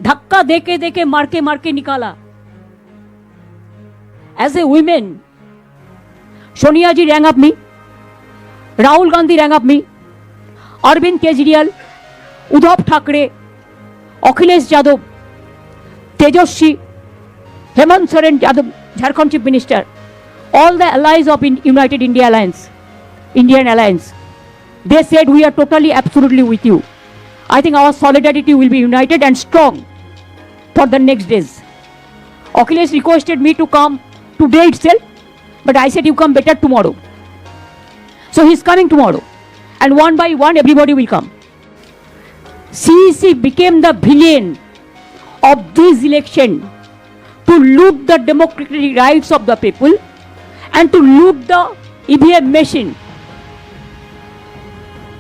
धक्का देके देके मार के निकाला. As a woman, Sonia ji rang up me, Rahul Gandhi rang up me, Arvind Kejriwal, Uddhav Thackeray, Akhilesh Yadav, Tejaswi, Hemant Soren Yadav, Jharkhand Chief Minister, all the allies of United India Alliance, Indian Alliance, they said we are totally, absolutely with you. I think our solidarity will be united and strong for the next days. Akhilesh requested me to come today itself, but I said you come better tomorrow. So he is coming tomorrow, and one by one everybody will come. CEC became the villain of this election to loot the democratic rights of the people and to loot the EVM machine.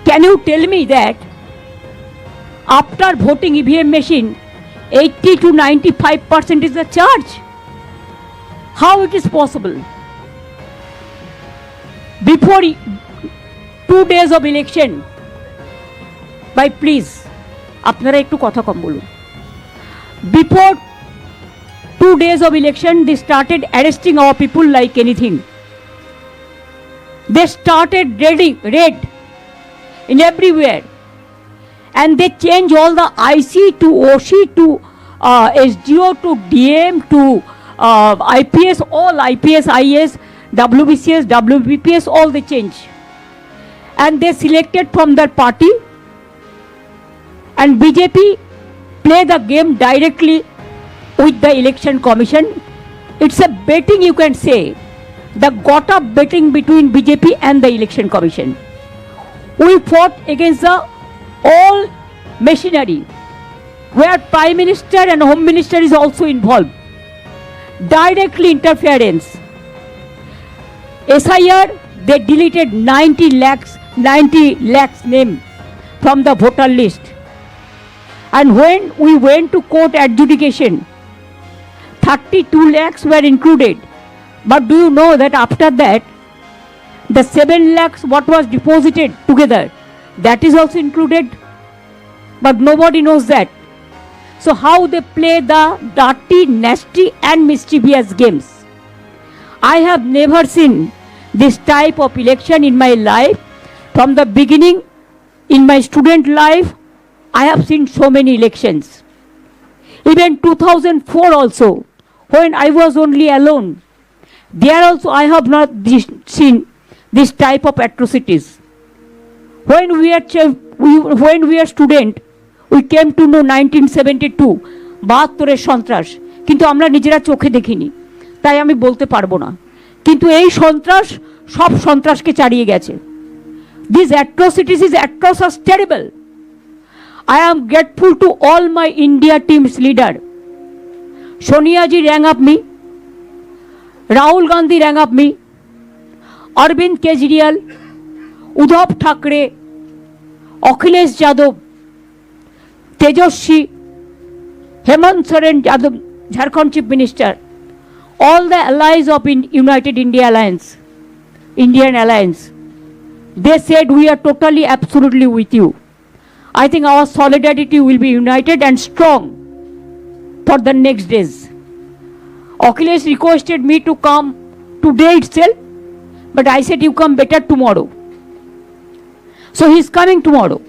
Can you tell me that after voting EVM machine, 80 to 95% is the charge? How it is possible? Before 2 days of election, by please, আপনারা একটু কথা কম বলুন. Before 2 days of election, they started arresting our people like anything. They started raid in everywhere, and they changed all the IC to OC to SDO to DM to IPS, all IPS, IS, WBCS, WBPS, all they change. And they selected from their party, and BJP play the game directly with the election commission. It's a betting, you can say, the got-up betting between BJP and the election commission. We fought against the all machinery, where Prime Minister and Home Minister is also involved. Directly interference. SIR, they deleted 90 lakhs name from the voter list. And when we went to court adjudication, 32 lakhs were included. But do you know that after that, the 7 lakhs what was deposited together, that is also included? But nobody knows that. So how they play the dirty, nasty and mischievous games. I have never seen this type of election in my life. From the beginning, in my student life, I have seen so many elections. Even 2004 also, when I was only alone, there also I have not seen this type of atrocities. When we are student, we came to know 1972 72 সন্ত্রাস, কিন্তু আমরা নিজেরা চোখে দেখিনি, তাই আমি বলতে পারবো না। কিন্তু এই সন্ত্রাস সব সন্ত্রাসকে ছাড়িয়ে গেছে। These atrocities is atrocious, terrible. I am grateful to all my India team's leader. Sonia ji rang up me, Rahul Gandhi rang up me, Arvind Kejriwal, Uddhav Thackeray, Akhilesh Yadav, Tejaswi, Hemant Soren Yadav, Jharkhand Chief Minister, all the allies of United India Alliance, Indian Alliance, they said we are totally, absolutely with you. I think our solidarity will be united and strong for the next days. Akhilesh requested me to come today itself, but I said you come better tomorrow. So he is coming tomorrow,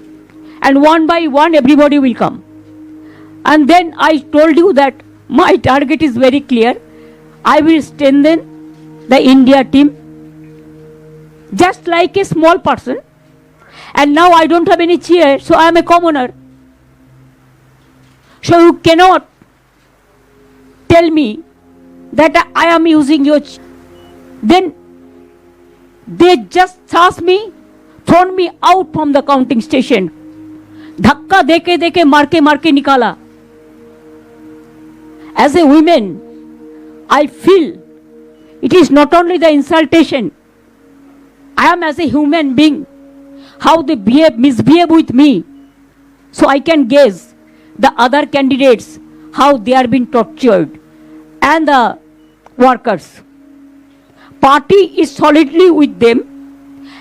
and one by one everybody will come. And then I told you that my target is very clear. I will strengthen the India team just like a small person. And now I don't have any chair, so I am a commoner. So you cannot tell me that I am using your then they just charged me, thrown me out from the counting station. धक्का देके देके मार के निकाला. As a woman, I feel it is not only the insultation. I am as a human being, how they misbehave with me. So I can guess the other candidates, how they are being tortured, and the workers. Party is solidly with them,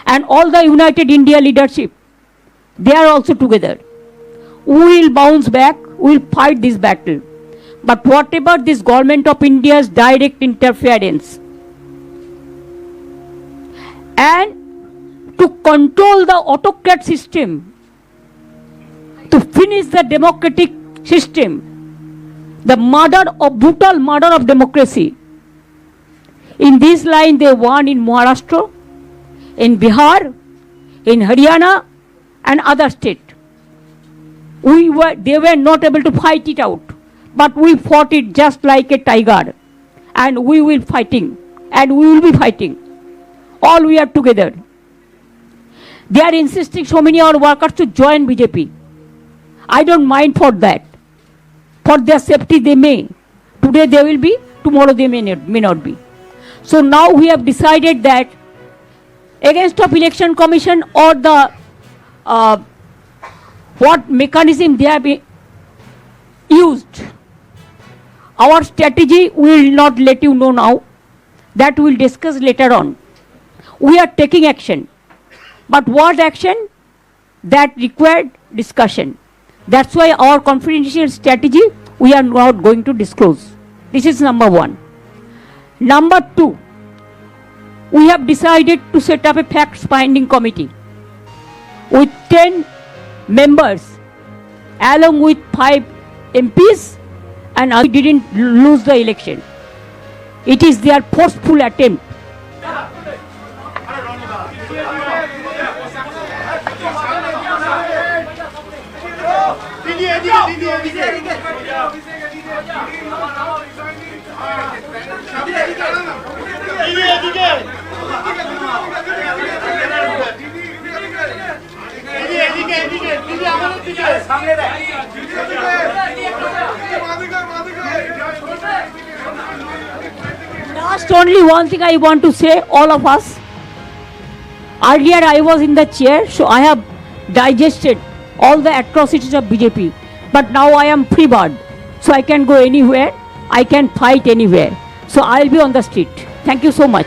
and all the United India leadership, they are also together. We will bounce back we will fight this battle. But whatever this government of India's direct interference and to control the autocrat system, to finish the democratic system, the brutal murder of democracy. In this line they won in Maharashtra, in Bihar, in Haryana and other states. They were not able to fight it out, but we fought it just like a tiger, and we will fighting, and we will be fighting. All we are together. They are insisting so many of our workers to join BJP. I don't mind for that. For their safety they may. Today they will be, tomorrow they may not be. So now we have decided that against of election commission or the what mechanism they have used, our strategy we will not let you know now. That we will discuss later on. We are taking action. But what action? That required discussion. That's why our confidential strategy we are not going to disclose. This is number one. Number two, we have decided to set up a facts-finding committee with 10 members along with 5 MPs, and we didn't lose the election. It is their forceful attempt. Last only one thing I want to say, all of us. Earlier I was in the chair, so I have digested all the atrocities of BJP. But now I am free bird, so I can go anywhere, I can fight anywhere. So I will be on the street. Thank you so much.